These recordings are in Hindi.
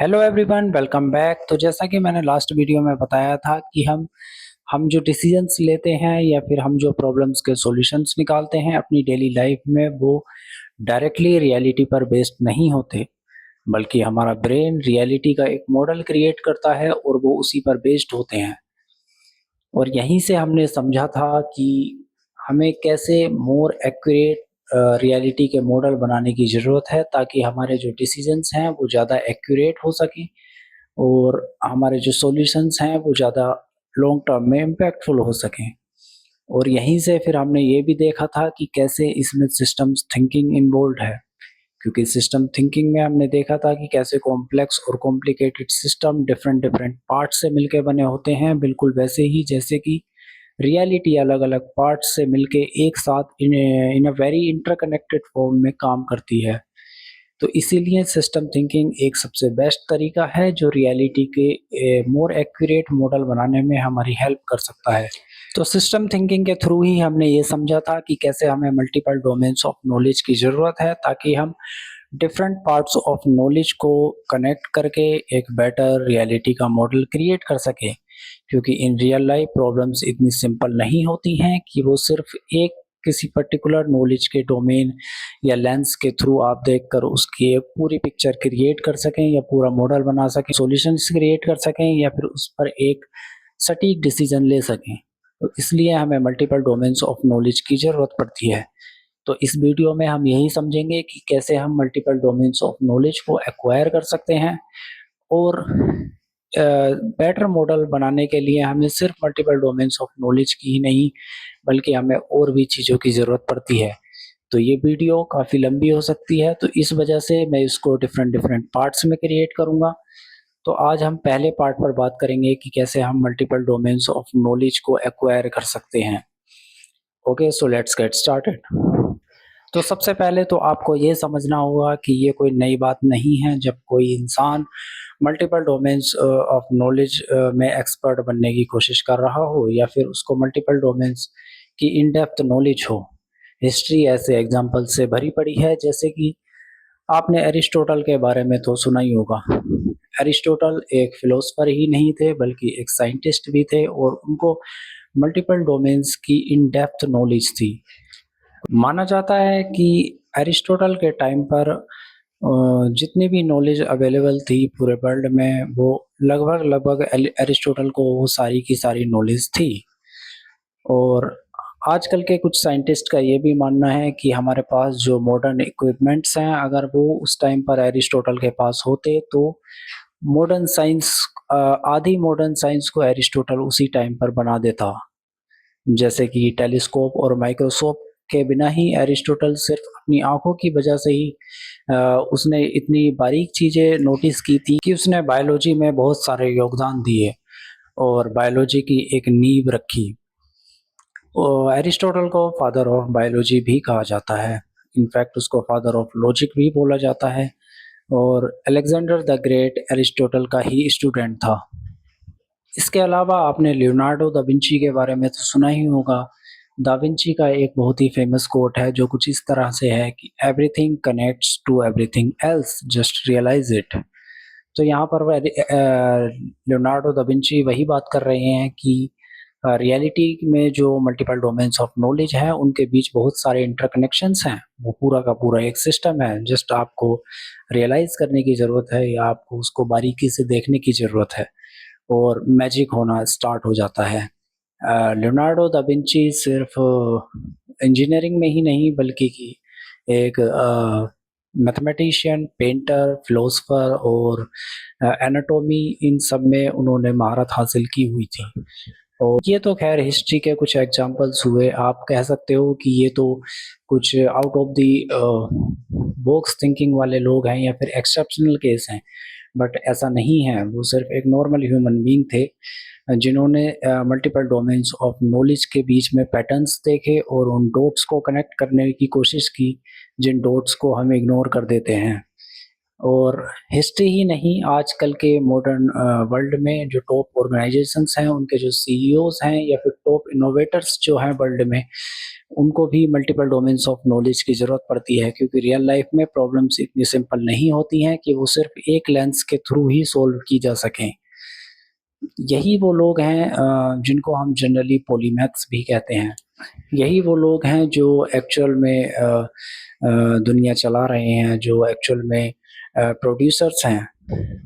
Hello everyone, welcome back. तो जैसा कि मैंने लास्ट वीडियो में बताया था कि हम जो डिसीजंस लेते हैं या फिर हम जो प्रॉब्लम्स के सॉल्यूशंस निकालते हैं अपनी डेली लाइफ में, वो डायरेक्टली रियलिटी पर बेस्ड नहीं होते, बल्कि हमारा ब्रेन रियलिटी का एक मॉडल क्रिएट करता है और वो उसी पर बेस्ड होते हैं। और यहीं से हमने समझा था कि हमें कैसे मोर एक्यूरेट रियलिटी के मॉडल बनाने की ज़रूरत है, ताकि हमारे जो डिसीजंस हैं वो ज़्यादा एक्यूरेट हो सकें और हमारे जो सॉल्यूशंस हैं वो ज़्यादा लॉन्ग टर्म में इम्पैक्टफुल हो सकें। और यहीं से फिर हमने ये भी देखा था कि कैसे इसमें सिस्टम्स थिंकिंग इन्वॉल्व है, क्योंकि सिस्टम थिंकिंग में हमने देखा था कि कैसे कॉम्प्लेक्स और complicated system different different parts से मिलके बने होते हैं, बिल्कुल वैसे ही जैसे कि रियलिटी अलग अलग पार्ट्स से मिलके एक साथ इन अ वेरी इंटरकनेक्टेड फॉर्म में काम करती है। तो इसीलिए सिस्टम थिंकिंग एक सबसे बेस्ट तरीका है जो रियलिटी के मोर एक्यूरेट मॉडल बनाने में हमारी हेल्प कर सकता है। तो सिस्टम थिंकिंग के थ्रू ही हमने ये समझा था कि कैसे हमें मल्टीपल डोमेन्स ऑफ नॉलेज की ज़रूरत है, ताकि हम डिफरेंट पार्ट्स ऑफ नॉलेज को कनेक्ट करके एक बेटर रियलिटी का मॉडल क्रिएट कर सकें। क्योंकि इन रियल लाइफ प्रॉब्लम्स इतनी सिंपल नहीं होती हैं कि वो सिर्फ एक किसी पर्टिकुलर नॉलेज के डोमेन या लेंस के थ्रू आप देखकर उसकी एक पूरी पिक्चर क्रिएट कर सकें या पूरा मॉडल बना सकें, सॉल्यूशंस क्रिएट कर सकें या फिर उस पर एक सटीक डिसीजन ले सकें। तो इसलिए हमें मल्टीपल डोमेन्स ऑफ नॉलेज की ज़रूरत पड़ती है। तो इस वीडियो में हम यही समझेंगे कि कैसे हम मल्टीपल डोमेन्स ऑफ नॉलेज को एक्वायर कर सकते हैं और बेटर मॉडल बनाने के लिए हमें सिर्फ मल्टीपल डोमेन्स ऑफ नॉलेज की ही नहीं, बल्कि हमें और भी चीज़ों की ज़रूरत पड़ती है। तो ये वीडियो काफ़ी लंबी हो सकती है, तो इस वजह से मैं इसको डिफरेंट डिफरेंट पार्ट्स में क्रिएट करूँगा। तो आज हम पहले पार्ट पर बात करेंगे कि कैसे हम मल्टीपल डोमेन्स ऑफ नॉलेज को एक्वायर कर सकते हैं। Okay, so let's get started. तो सबसे पहले तो आपको ये समझना होगा कि ये कोई नई बात नहीं है जब कोई इंसान मल्टीपल डोमेन्स ऑफ नॉलेज में एक्सपर्ट बनने की कोशिश कर रहा हो या फिर उसको मल्टीपल डोमेन्स की इन डेप्थ नॉलेज हो। हिस्ट्री ऐसे एग्जाम्पल से भरी पड़ी है, जैसे कि आपने एरिस्टोटल के बारे में तो सुना ही होगा। एरिस्टोटल एक फिलोसफर ही नहीं थे, बल्कि एक साइंटिस्ट भी थे और उनको मल्टीपल डोमेन्स की इन डेप्थ नॉलेज थी। माना जाता है कि एरिस्टोटल के टाइम पर जितनी भी नॉलेज अवेलेबल थी पूरे वर्ल्ड में, वो लगभग लगभग एरिस्टोटल को वो सारी की सारी नॉलेज थी। और आजकल के कुछ साइंटिस्ट का ये भी मानना है कि हमारे पास जो मॉडर्न इक्विपमेंट्स हैं, अगर वो उस टाइम पर एरिस्टोटल के पास होते तो मॉडर्न साइंस आधी मॉडर्न साइंस को एरिस्टोटल उसी टाइम पर बना देता। जैसे कि टेलीस्कोप और माइक्रोस्कोप के बिना ही एरिस्टोटल सिर्फ अपनी आंखों की वजह से ही उसने इतनी बारीक चीज़ें नोटिस की थी कि उसने बायोलॉजी में बहुत सारे योगदान दिए और बायोलॉजी की एक नींव रखी। एरिस्टोटल को फादर ऑफ बायोलॉजी भी कहा जाता है। इनफैक्ट उसको फादर ऑफ लॉजिक भी बोला जाता है। और अलेक्जेंडर द ग्रेट एरिस्टोटल का ही स्टूडेंट था। इसके अलावा आपने लियोनार्डो दा विंची के बारे में तो सुना ही होगा। दा विंची का एक बहुत ही फेमस कोट है जो कुछ इस तरह से है कि everything connects to everything else, just realise it. तो यहाँ पर लियोनार्डो दा विंची वही बात कर रहे हैं कि रियलिटी में जो मल्टीपल डोमेन्स ऑफ नॉलेज है उनके बीच बहुत सारे इंटरकनेक्शंस हैं, वो पूरा का पूरा एक सिस्टम है। जस्ट आपको रियलाइज करने की ज़रूरत है या आपको उसको बारीकी से देखने की ज़रूरत है और मैजिक होना स्टार्ट हो जाता है। लियोनार्डो दा विंची सिर्फ इंजीनियरिंग में ही नहीं, बल्कि कि एक मैथमेटिशियन, पेंटर, फिलोसोफर और एनाटॉमी, इन सब में उन्होंने महारत हासिल की हुई थी। और ये तो खैर हिस्ट्री के कुछ एग्जांपल्स हुए। आप कह सकते हो कि ये तो कुछ out of the box thinking वाले लोग हैं या फिर एक्सेप्शनल केस हैं, बट ऐसा नहीं है। वो सिर्फ एक नॉर्मल ह्यूमन बीइंग थे जिन्होंने मल्टीपल डोमेन्स ऑफ नॉलेज के बीच में पैटर्न्स देखे और उन डॉट्स को कनेक्ट करने की कोशिश की, जिन डॉट्स को हम इग्नोर कर देते हैं। और हिस्ट्री ही नहीं, आजकल के मॉडर्न वर्ल्ड में जो टॉप ऑर्गेनाइजेशंस हैं, उनके जो सीईओज हैं या फिर टॉप इनोवेटर्स जो हैं वर्ल्ड में, उनको भी मल्टीपल डोमेन्स ऑफ नॉलेज की ज़रूरत पड़ती है, क्योंकि रियल लाइफ में प्रॉब्लम्स इतनी सिंपल नहीं होती हैं कि वो सिर्फ एक लेंस के थ्रू ही सॉल्व की जा सकें। यही वो लोग हैं जिनको हम जनरली पॉलीमैथ्स भी कहते हैं। यही वो लोग हैं जो एक्चुअल में दुनिया चला रहे हैं, जो एक्चुअल में प्रोड्यूसर्स हैं।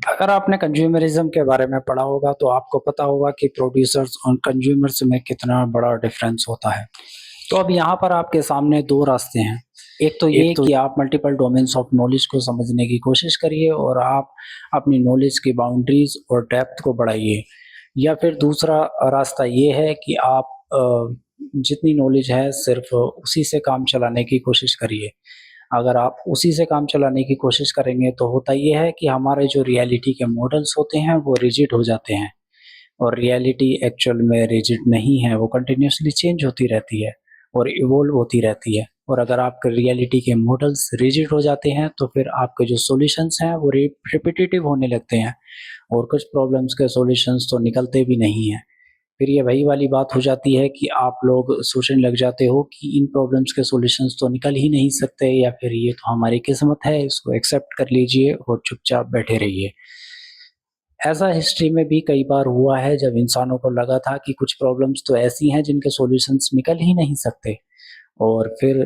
अगर आपने कंज्यूमरिज्म के बारे में पढ़ा होगा तो आपको पता होगा कि प्रोड्यूसर्स और कंज्यूमर्स में कितना बड़ा डिफरेंस होता है। तो अब यहाँ पर आपके सामने 2 रास्ते हैं। एक तो ये कि आप मल्टीपल डोमेन्स ऑफ नॉलेज को समझने की कोशिश करिए और आप अपनी नॉलेज की बाउंड्रीज़ और डेप्थ को बढ़ाइए। या फिर दूसरा रास्ता ये है कि आप जितनी नॉलेज है सिर्फ़ उसी से काम चलाने की कोशिश करिए। अगर आप उसी से काम चलाने की कोशिश करेंगे तो होता ये है कि हमारे जो रियलिटी के मॉडल्स होते हैं वो रिजिड हो जाते हैं, और रियलिटी एक्चुअल में रिजिड नहीं है, वो कंटिन्यूअसली चेंज होती रहती है और इवॉल्व होती रहती है। और अगर आपके रियलिटी के मॉडल्स रिजिड हो जाते हैं तो फिर आपके जो सॉल्यूशंस हैं वो रिपिटिटिव होने लगते हैं, और कुछ प्रॉब्लम्स के सॉल्यूशंस तो निकलते भी नहीं हैं। फिर ये वही वाली बात हो जाती है कि आप लोग सोचने लग जाते हो कि इन प्रॉब्लम्स के सॉल्यूशंस तो निकल ही नहीं सकते, या फिर ये तो हमारी किस्मत है, इसको एक्सेप्ट कर लीजिए और चुपचाप बैठे रहिए। ऐसा हिस्ट्री में भी कई बार हुआ है जब इंसानों को लगा था कि कुछ प्रॉब्लम्स तो ऐसी हैं जिनके सॉल्यूशंस निकल ही नहीं सकते, और फिर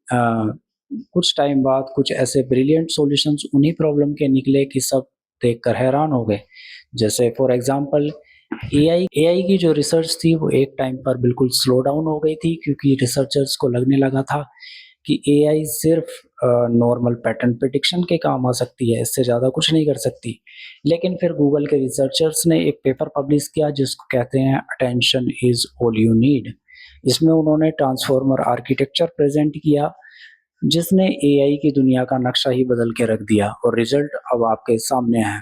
कुछ टाइम बाद कुछ ऐसे ब्रिलियंट सॉल्यूशंस उन्हीं प्रॉब्लम के निकले कि सब देखकर हैरान हो गए। जैसे फॉर एग्जांपल एआई की जो रिसर्च थी वो एक टाइम पर बिल्कुल स्लो डाउन हो गई थी, क्योंकि रिसर्चर्स को लगने लगा था कि एआई सिर्फ नॉर्मल पैटर्न प्रेडिक्शन के काम आ सकती है, इससे ज़्यादा कुछ नहीं कर सकती। लेकिन फिर गूगल के रिसर्चर्स ने एक पेपर पब्लिश किया जिसको कहते हैं attention is all you need. इसमें उन्होंने ट्रांसफॉर्मर आर्किटेक्चर प्रेज़ेंट किया, जिसने एआई की दुनिया का नक्शा ही बदल के रख दिया, और रिज़ल्ट अब आपके सामने है।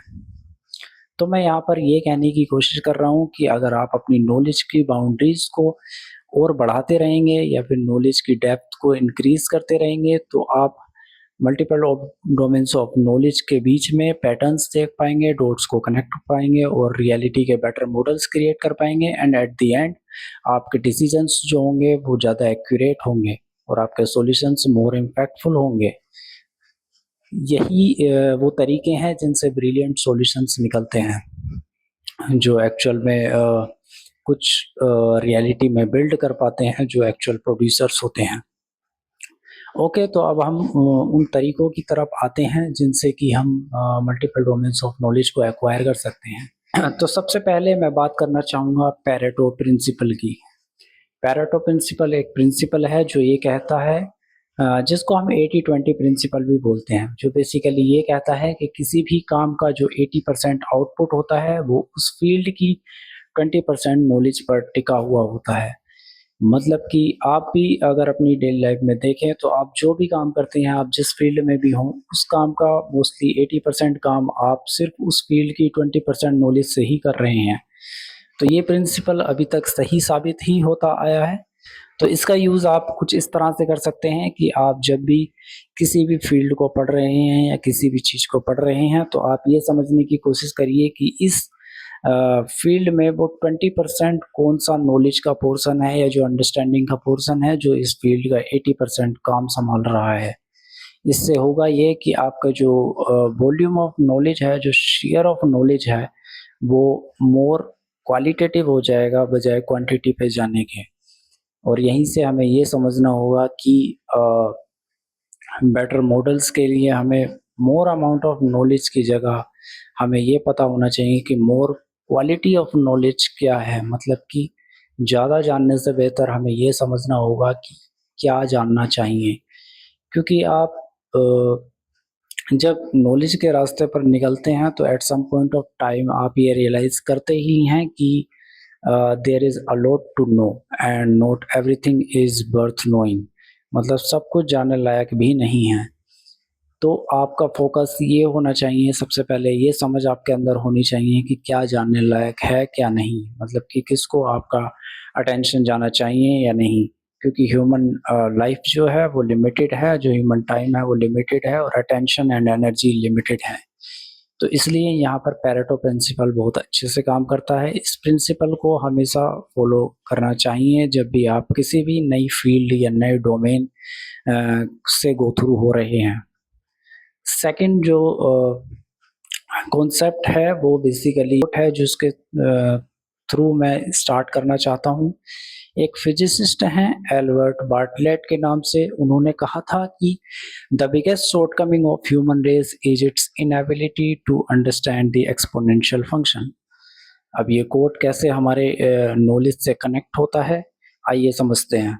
तो मैं यहाँ पर ये कहने की कोशिश कर रहा हूँ कि अगर आप अपनी नॉलेज की बाउंड्रीज़ को और बढ़ाते रहेंगे या फिर नॉलेज की डेप्थ को इंक्रीज़ करते रहेंगे, तो आप मल्टीपल डोमेन्स ऑफ नॉलेज के बीच में पैटर्न्स देख पाएँगे, डॉट्स को कनेक्ट कर पाएँगे और रियलिटी के बेटर मॉडल्स क्रिएट कर पाएँगे, एंड एट द एंड आपके डिसीजंस जो होंगे वो ज़्यादा एक्यूरेट होंगे और आपके सॉल्यूशंस मोर इम्पैक्टफुल होंगे। यही वो तरीके हैं जिनसे ब्रिलियंट सॉल्यूशंस निकलते हैं, जो एक्चुअल में कुछ रियलिटी में बिल्ड कर पाते हैं जो एक्चुअल प्रोड्यूसर्स होते हैं। ओके, तो अब हम उन तरीकों की तरफ आते हैं जिनसे कि हम मल्टीपल डोमेन्स ऑफ नॉलेज को एक्वायर कर सकते हैं। तो सबसे पहले मैं बात करना चाहूँगा पैरेटो प्रिंसिपल की। पैरेटो प्रिंसिपल एक प्रिंसिपल है जो ये कहता है, जिसको हम 80-20 प्रिंसिपल भी बोलते हैं, जो बेसिकली ये कहता है कि किसी भी काम का जो 80% आउटपुट होता है वो उस फील्ड की 20% नॉलेज पर टिका हुआ होता है। मतलब कि आप भी अगर अपनी डेली लाइफ में देखें तो आप जो भी काम करते हैं, आप जिस फील्ड में भी हों, उस काम का मोस्टली 80% काम आप सिर्फ उस फील्ड की 20% नॉलेज से ही कर रहे हैं। तो ये प्रिंसिपल अभी तक सही साबित ही होता आया है। तो इसका यूज़ आप कुछ इस तरह से कर सकते हैं कि आप जब भी किसी भी फील्ड को पढ़ रहे हैं या किसी भी चीज़ को पढ़ रहे हैं, तो आप ये समझने की कोशिश करिए कि इस फील्ड में वो 20% कौन-सा नॉलेज का पोर्शन है या जो अंडरस्टैंडिंग का पोर्शन है, जो इस फील्ड का 80% काम सँभाल रहा है। इससे होगा ये कि आपका जो वॉल्यूम ऑफ नॉलेज है, जो शेयर ऑफ नॉलेज है, वो मोर क्वालिटेटिव हो जाएगा बजाय क्वांटिटी पे जाने के। और यहीं से हमें ये समझना होगा कि बेटर मॉडल्स के लिए हमें मोर अमाउंट ऑफ नॉलेज की जगह हमें ये पता होना चाहिए कि मोर क्वालिटी ऑफ नॉलेज क्या है। मतलब कि ज़्यादा जानने से बेहतर हमें ये समझना होगा कि क्या जानना चाहिए। क्योंकि आप जब नॉलेज के रास्ते पर निकलते हैं तो at some point of time आप ये रियलाइज़ करते ही हैं कि there is a lot to know and not everything is worth knowing. मतलब सब कुछ जानने लायक भी नहीं है। तो आपका फ़ोकस ये होना चाहिए, सबसे पहले ये समझ आपके अंदर होनी चाहिए कि क्या जानने लायक है, क्या नहीं। मतलब कि किसको आपका अटेंशन जाना चाहिए या नहीं। क्योंकि ह्यूमन लाइफ जो है वो लिमिटेड है, जो ह्यूमन टाइम है वो लिमिटेड है और अटेंशन एंड एनर्जी लिमिटेड है। तो इसलिए यहाँ पर पैरेटो प्रिंसिपल बहुत अच्छे से काम करता है। इस प्रिंसिपल को हमेशा फॉलो करना चाहिए जब भी आप किसी भी नई फील्ड या नए डोमेन से गो थ्रू हो रहे हैं। सेकंड जो कॉन्सेप्ट है वो बेसिकली है जिसके थ्रू मैं स्टार्ट करना चाहता हूँ। एक फिजिसिस्ट हैं एल्बर्ट बार्टलेट के नाम से, उन्होंने कहा था कि the biggest shortcoming of human race is its inability to understand the exponential function. अब ये कोट कैसे हमारे नॉलेज से कनेक्ट होता है, आइए समझते हैं।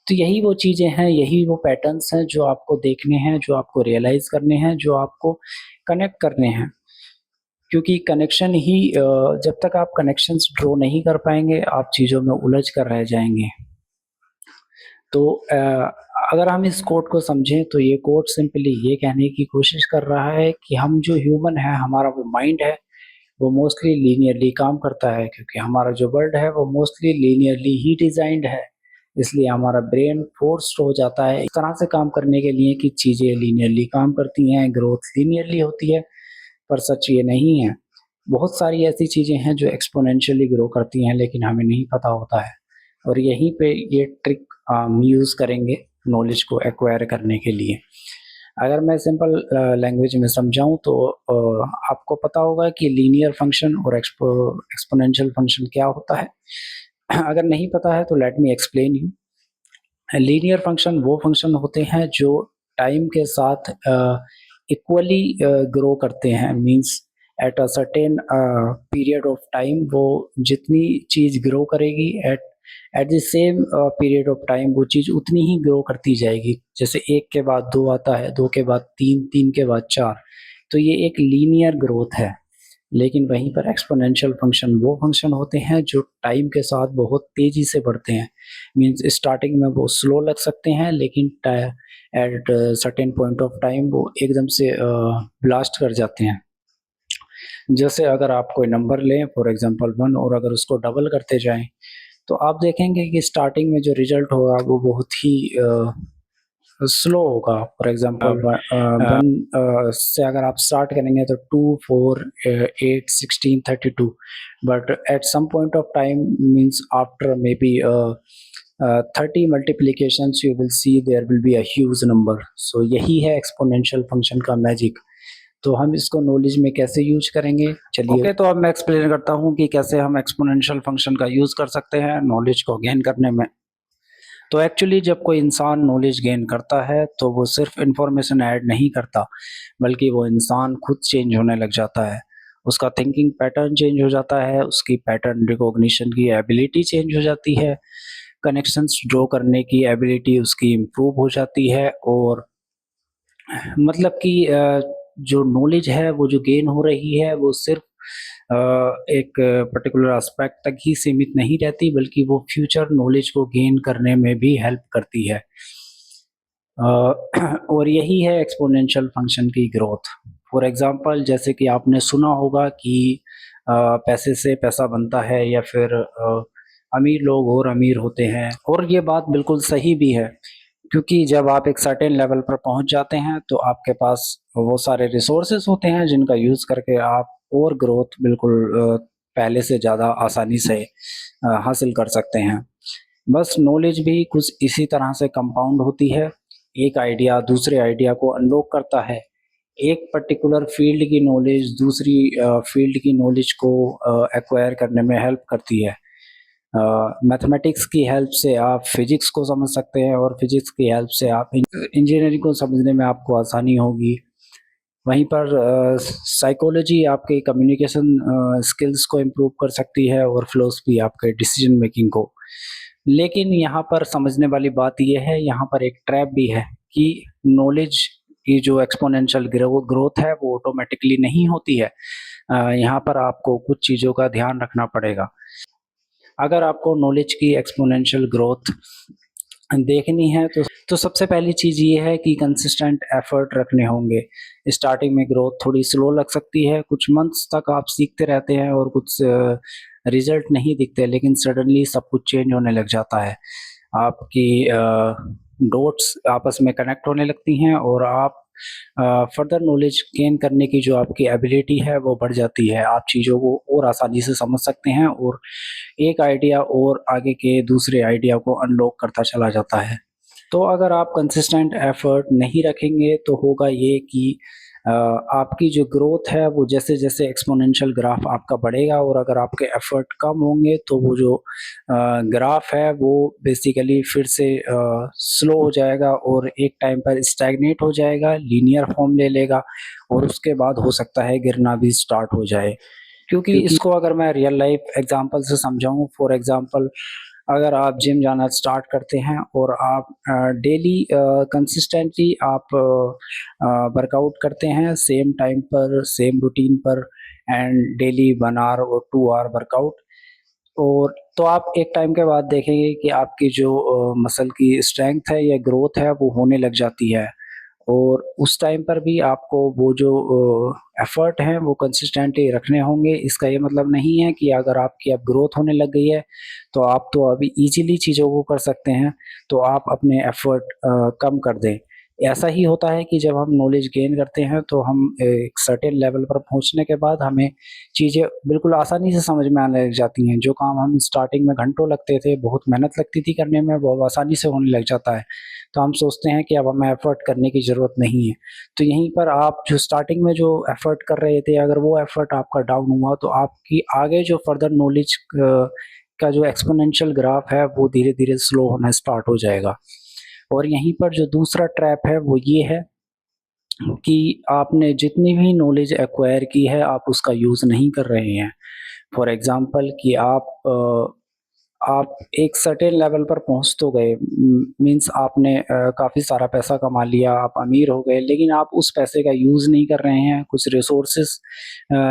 तो यही वो चीज़ें हैं, यही वो पैटर्न्स हैं जो आपको देखने हैं, जो आपको रियलाइज़ करने हैं, जो आपको कनेक्ट करने हैं। क्योंकि कनेक्शन ही जब तक आप कनेक्शंस ड्रॉ नहीं कर पाएंगे आप चीज़ों में उलझ कर रह जाएंगे। तो अगर हम इस कोट को समझें तो ये कोट सिंपली ये कहने की कोशिश कर रहा है कि हम जो ह्यूमन है, हमारा वो माइंड है, वो मोस्टली लीनियरली काम करता है, क्योंकि हमारा जो वर्ल्ड है वो मोस्टली लीनियरली ही डिजाइंड है। इसलिए हमारा ब्रेन फोर्स्ड हो जाता है इस तरह से काम करने के लिए कि चीज़ें लीनियरली काम करती हैं, ग्रोथ लीनियरली होती है, पर सच ये नहीं है। बहुत सारी ऐसी चीज़ें हैं जो एक्सपोनेंशियली ग्रो करती हैं लेकिन हमें नहीं पता होता है, और यहीं पे ये ट्रिक हम यूज़ करेंगे नॉलेज को एक्वायर करने के लिए। अगर मैं सिंपल लैंग्वेज में समझाऊं तो आपको पता होगा कि लीनियर फंक्शन और एक्सपोनेंशियल फंक्शन क्या होता है। अगर नहीं पता है तो let me explain you. Linear function वो फंक्शन होते हैं जो टाइम के साथ इक्वली ग्रो करते हैं, means at a certain period of time वो जितनी चीज़ ग्रो करेगी at the same period of time वो चीज़ उतनी ही ग्रो करती जाएगी। जैसे 1 के बाद 2 आता है, 2 के बाद 3, 3 के बाद 4, तो ये एक लीनियर ग्रोथ है। लेकिन वहीं पर एक्सपोनेंशियल फंक्शन वो फंक्शन होते हैं जो टाइम के साथ बहुत तेज़ी से बढ़ते हैं। मींस स्टार्टिंग में वो स्लो लग सकते हैं लेकिन at certain point of time वो एकदम से ब्लास्ट कर जाते हैं। जैसे अगर आप कोई नंबर लें फॉर एग्जांपल 1 और अगर उसको डबल करते जाएं तो आप देखेंगे कि स्टार्टिंग में जो रिजल्ट होगा वो बहुत ही स्लो होगा। फॉर एग्जांपल 1 से अगर आप स्टार्ट करेंगे तो 2, 4, 8, 16, 32, but at some point of time means after may be 30 multiplications you will see there will be a huge number. So यही है एक्सपोनेंशियल फंक्शन का मैजिक। तो हम इसको नॉलेज में कैसे यूज करेंगे, चलिए ओके तो अब मैं एक्सप्लेन करता हूँ कि कैसे हम एक्सपोनेंशियल फंक्शन का यूज कर सकते हैं नॉलेज को गेन करने में। तो एक्चुअली जब कोई इंसान नॉलेज गेन करता है तो वो सिर्फ इंफॉर्मेशन ऐड नहीं करता, बल्कि वो इंसान खुद चेंज होने लग जाता है। उसका थिंकिंग पैटर्न चेंज हो जाता है, उसकी पैटर्न रिकॉग्निशन की एबिलिटी चेंज हो जाती है, कनेक्शंस ड्रॉ करने की एबिलिटी उसकी इम्प्रूव हो जाती है, और मतलब कि जो नॉलेज है वो जो गेन हो रही है वो सिर्फ एक पर्टिकुलर एस्पेक्ट तक ही सीमित नहीं रहती, बल्कि वो फ्यूचर नॉलेज को गेन करने में भी हेल्प करती है। और यही है एक्सपोनेंशियल फंक्शन की ग्रोथ। फॉर एग्जांपल जैसे कि आपने सुना होगा कि पैसे से पैसा बनता है, या फिर अमीर लोग और अमीर होते हैं, और ये बात बिल्कुल सही भी है, क्योंकि जब आप एक सर्टेन लेवल पर पहुंच जाते हैं तो आपके पास वो सारे रिसोर्सेज होते हैं जिनका यूज़ करके आप और ग्रोथ बिल्कुल पहले से ज़्यादा आसानी से हासिल कर सकते हैं। बस नॉलेज भी कुछ इसी तरह से कंपाउंड होती है। एक आइडिया दूसरे आइडिया को अनलॉक करता है। एक पर्टिकुलर फील्ड की नॉलेज दूसरी फील्ड की नॉलेज को एक्वायर करने में हेल्प करती है। मैथमेटिक्स की हेल्प से आप फिजिक्स को समझ सकते हैं, और फिजिक्स की हेल्प से आप इंजीनियरिंग को समझने में आपको आसानी होगी। वहीं पर साइकोलॉजी आपके कम्युनिकेशन स्किल्स को इम्प्रूव कर सकती है, और फिलॉसफी आपके डिसीजन मेकिंग को। लेकिन यहाँ पर समझने वाली बात यह है, यहाँ पर एक ट्रैप भी है कि नॉलेज की जो एक्सपोनेंशियल ग्रोथ है वो ऑटोमेटिकली नहीं होती है। यहाँ पर आपको कुछ चीज़ों का ध्यान रखना पड़ेगा। अगर आपको नॉलेज की एक्सपोनेंशियल ग्रोथ देखनी है तो सबसे पहली चीज़ ये है कि कंसिस्टेंट एफर्ट रखने होंगे। स्टार्टिंग में ग्रोथ थोड़ी स्लो लग सकती है, कुछ मंथ्स तक आप सीखते रहते हैं और कुछ रिजल्ट नहीं दिखते, लेकिन सडनली सब कुछ चेंज होने लग जाता है। आपकी डॉट्स आपस में कनेक्ट होने लगती हैं और आप फर्दर नॉलेज गेन करने की जो आपकी एबिलिटी है वो बढ़ जाती है। आप चीज़ों को और आसानी से समझ सकते हैं और एक आइडिया और आगे के दूसरे आइडिया को अनलॉक करता चला जाता है। तो अगर आप कंसिस्टेंट एफर्ट नहीं रखेंगे तो होगा ये कि आपकी जो ग्रोथ है वो जैसे-जैसे एक्स्पोनेंशियल ग्राफ आपका बढ़ेगा और अगर आपके एफर्ट कम होंगे तो वो जो ग्राफ है वो बेसिकली फिर से स्लो हो जाएगा और एक टाइम पर स्टैग्नेट हो जाएगा, लीनियर फॉर्म ले लेगा और उसके बाद हो सकता है गिरना भी स्टार्ट हो जाए। क्योंकि इसको अगर मैं रियल लाइफ एग्ज़ाम्पल से समझाऊँ, फॉर एग्ज़ाम्पल अगर आप जिम जाना स्टार्ट करते हैं और आप डेली कंसिस्टेंटली आप वर्कआउट करते हैं सेम टाइम पर, सेम रूटीन पर एंड डेली 1 आवर और 2 आवर वर्कआउट और तो आप एक टाइम के बाद देखेंगे कि आपकी जो मसल की स्ट्रेंथ है या ग्रोथ है वो होने लग जाती है। और उस टाइम पर भी आपको वो जो एफर्ट हैं वो कंसिस्टेंटली रखने होंगे। इसका ये मतलब नहीं है कि अगर आपकी अब ग्रोथ होने लग गई है, तो आप तो अभी ईज़िली चीज़ों को कर सकते हैं, तो आप अपने एफर्ट कम कर दें। ऐसा ही होता है कि जब हम नॉलेज गेन करते हैं, तो हम एक सर्टेन लेवल पर पहुँचने के बाद हमें चीज़ें बिल्कुल आसानी से समझ में आने लग जाती हैं। जो काम हम स्टार्टिंग में घंटों लगते थे, बहुत मेहनत लगती थी करने में, वो अब आसानी से होने लग जाता है। तो हम सोचते हैं कि अब हमें एफर्ट करने की ज़रूरत नहीं है। तो यहीं पर आप जो स्टार्टिंग में जो एफर्ट कर रहे थे, अगर वो एफर्ट आपका डाउन हुआ तो आपकी आगे जो फर्दर नॉलेज का जो एक्स्पोनेंशियल ग्राफ है वो धीरे-धीरे स्लो होना स्टार्ट हो जाएगा। और यहीं पर जो दूसरा ट्रैप है वो ये है कि आपने जितनी भी नॉलेज एक्वायर की है आप उसका यूज़ नहीं कर रहे हैं। फॉर एग्ज़ाम्पल कि आप एक सर्टेन लेवल पर पहुँच तो गए मीन्स आपने काफ़ी सारा पैसा कमा लिया, आप अमीर हो गए, लेकिन आप उस पैसे का यूज़ नहीं कर रहे हैं। कुछ रिसोर्सेज़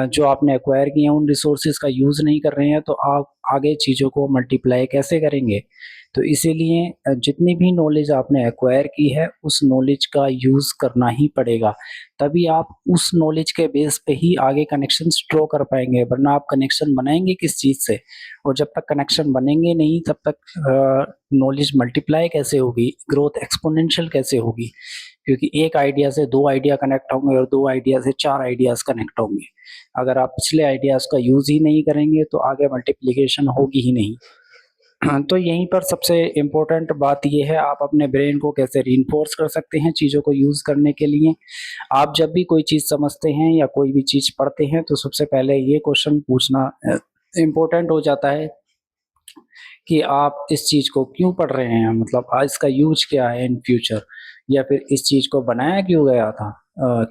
जो आपने एक्वायर किए हैं, उन रिसोर्सेज़ का यूज़ नहीं कर रहे हैं, तो आप आगे चीज़ों को मल्टीप्लाई कैसे करेंगे? तो इसीलिए जितनी भी नॉलेज आपने एक्वायर की है, उस नॉलेज का यूज़ करना ही पड़ेगा। तभी आप उस नॉलेज के बेस पे ही आगे कनेक्शंस ड्रॉ कर पाएँगे, वरना आप कनेक्शन बनाएँगे किस चीज़ से? और जब तक कनेक्शन बनेंगे नहीं तब तक नॉलेज मल्टीप्लाई कैसे होगी, ग्रोथ एक्स्पोनेंशियल कैसे होगी? क्योंकि एक आइडिया से 2 आइडिया कनेक्ट होंगे और 2 आइडिया से 4 आइडियाज़ कनेक्ट होंगे। अगर आप पिछले आइडियाज़ का यूज़ ही नहीं करेंगे तो आगे मल्टीप्लिकेशन होगी ही नहीं। हाँ, तो यहीं पर सबसे इम्पोर्टेंट बात ये है आप अपने ब्रेन को कैसे रीइंफोर्स कर सकते हैं चीज़ों को यूज़ करने के लिए। आप जब भी कोई चीज़ समझते हैं या कोई भी चीज़ पढ़ते हैं तो सबसे पहले ये क्वेश्चन पूछना इम्पोर्टेंट हो जाता है कि आप इस चीज़ को क्यों पढ़ रहे हैं? मतलब इसका यूज़ क्या है इन फ्यूचर? या फिर इस चीज़ को बनाया क्यों गया था?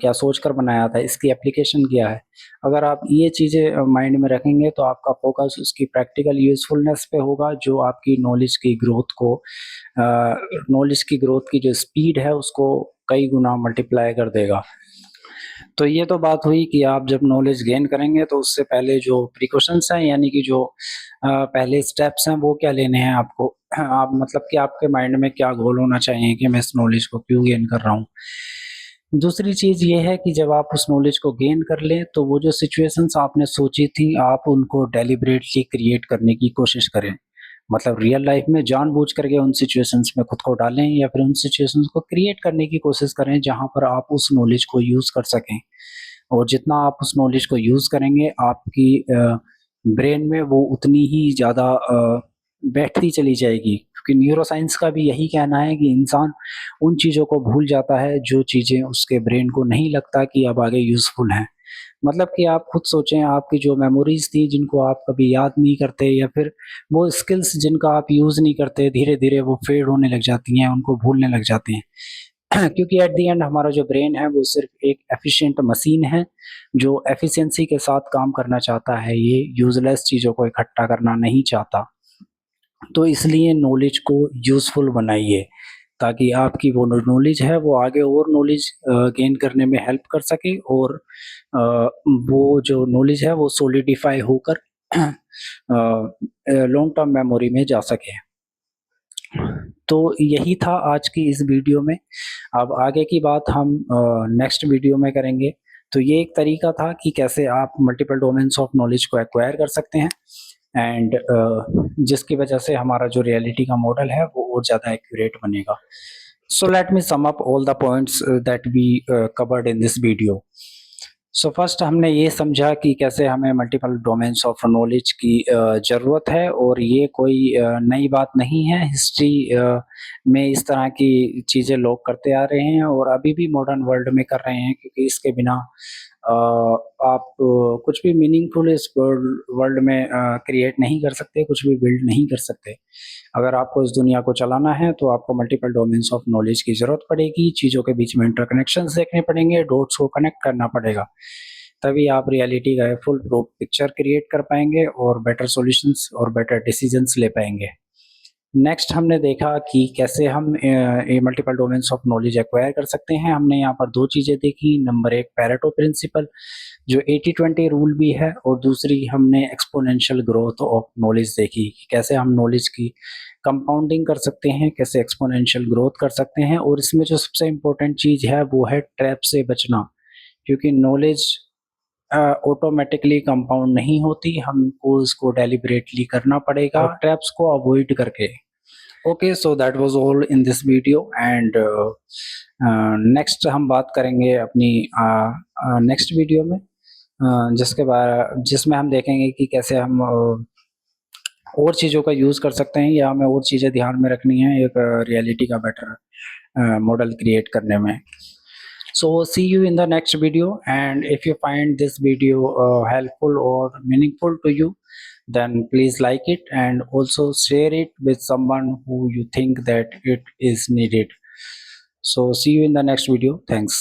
क्या सोचकर बनाया था? इसकी एप्लीकेशन क्या है? अगर आप ये चीज़ें माइंड में रखेंगे तो आपका फ़ोकस उसकी प्रैक्टिकल यूज़फुलनेस पे होगा जो आपकी नॉलेज की ग्रोथ की जो स्पीड है उसको कई गुना मल्टीप्लाई कर देगा। तो ये तो बात हुई कि आप जब नॉलेज गेन करेंगे तो उससे पहले जो प्रिकॉशंस हैं यानी कि जो पहले स्टेप्स हैं वो क्या लेने हैं आपको? आप मतलब कि आपके माइंड में क्या गोल होना चाहिए कि मैं इस नॉलेज को क्यों गेन कर रहा हूँ? दूसरी चीज़ ये है कि जब आप उस नॉलेज को गेन कर लें तो वो जो सिचुएशंस आपने सोची थी आप उनको डेलिबरेटली क्रिएट करने की कोशिश करें। मतलब रियल लाइफ में जानबूझ करके उन सिचुएशंस में खुद को डालें या फिर उन सिचुएशंस को क्रिएट करने की कोशिश करें जहाँ पर आप उस नॉलेज को यूज़ कर सकें। और जितना आप उस नॉलेज को यूज़ करेंगे आपकी ब्रेन में वो उतनी ही ज़्यादा बैठती चली जाएगी। क्योंकि न्यूरोसाइंस का भी यही कहना है कि इंसान उन चीज़ों को भूल जाता है जो चीज़ें उसके ब्रेन को नहीं लगता कि अब आगे यूज़फुल हैं। मतलब कि आप खुद सोचें आपकी जो मेमोरीज़ थी जिनको आप कभी याद नहीं करते या फिर वो स्किल्स जिनका आप यूज़ नहीं करते, धीरे-धीरे वो फेड होने लग जाती हैं, उनको भूलने लग जाते हैं। क्योंकि एट द एंड हमारा जो ब्रेन है वो सिर्फ़ एक एफ़िशिएंट मशीन है, जो एफ़िशिएंसी के साथ काम करना चाहता है, ये यूज़लेस चीज़ों को इकट्ठा करना नहीं चाहता। तो इसलिए नॉलेज को यूज़फुल बनाइए, ताकि आपकी वो नॉलेज है वो आगे और नॉलेज गेन करने में हेल्प कर सके और वो जो नॉलेज है वो सॉलिडिफ़ाई होकर लॉन्ग टर्म मेमोरी में जा सके। तो यही था आज की इस वीडियो में। अब आगे की बात हम नेक्स्ट वीडियो में करेंगे। तो ये एक तरीका था कि कैसे आप मल्टीपल डोमेन्स ऑफ नॉलेज को एक्वायर कर सकते हैं। एंड जिसकी वजह से हमारा जो रियलिटी का मॉडल है वो और ज़्यादा एक्यूरेट बनेगा। So let me sum up all the points that we covered in this video. So first हमने ये समझा कि कैसे हमें मल्टीपल डोमेन्स ऑफ नॉलेज की ज़रूरत है, और ये कोई नई बात नहीं है। हिस्ट्री में इस तरह की चीज़ें लोग करते आ रहे हैं और अभी भी मॉडर्न वर्ल्ड में कर रहे हैं, क्योंकि इसके बिना आप कुछ भी मीनिंगफुल इस वर्ल्ड में क्रिएट नहीं कर सकते, कुछ भी बिल्ड नहीं कर सकते। अगर आपको इस दुनिया को चलाना है तो आपको मल्टीपल डोमेन्स ऑफ नॉलेज की ज़रूरत पड़ेगी, चीज़ों के बीच में इंटरकनेक्शंस देखने पड़ेंगे, डॉट्स को कनेक्ट करना पड़ेगा। तभी आप रियलिटी का फुल प्रूफ पिक्चर क्रिएट कर पाएंगे और बेटर सॉल्यूशंस और बेटर डिसीजंस ले पाएंगे। नेक्स्ट हमने देखा कि कैसे हम multiple domains of knowledge acquire कर सकते हैं। हमने यहाँ पर दो चीज़ें देखी। नंबर एक, पैरेटो प्रिंसिपल जो 80-20 रूल भी है, और दूसरी हमने एक्सपोनेंशियल ग्रोथ ऑफ नॉलेज देखी कि कैसे हम नॉलेज की कंपाउंडिंग कर सकते हैं, कैसे एक्सपोनेंशियल ग्रोथ कर सकते हैं। और इसमें जो सबसे इम्पोर्टेंट चीज़ है वो है ट्रैप से बचना, क्योंकि नॉलेज ऑटोमेटिकली कंपाउंड नहीं होती, हमको इसको डेलिबरेटली करना पड़ेगा ट्रैप्स को अवॉइड करके। Okay, so that was all in this video, and next हम बात करेंगे अपनी नेक्स्ट वीडियो में, जिसमें हम देखेंगे कि कैसे हम और चीज़ों का यूज़ कर सकते हैं, या हमें और चीज़ें ध्यान में रखनी है एक रियलिटी का बेटर मॉडल क्रिएट करने में। So see you in the next video, and if you find this video helpful or meaningful to you, then please like it and also share it with someone who you think that it is needed. So see you in the next video. Thanks.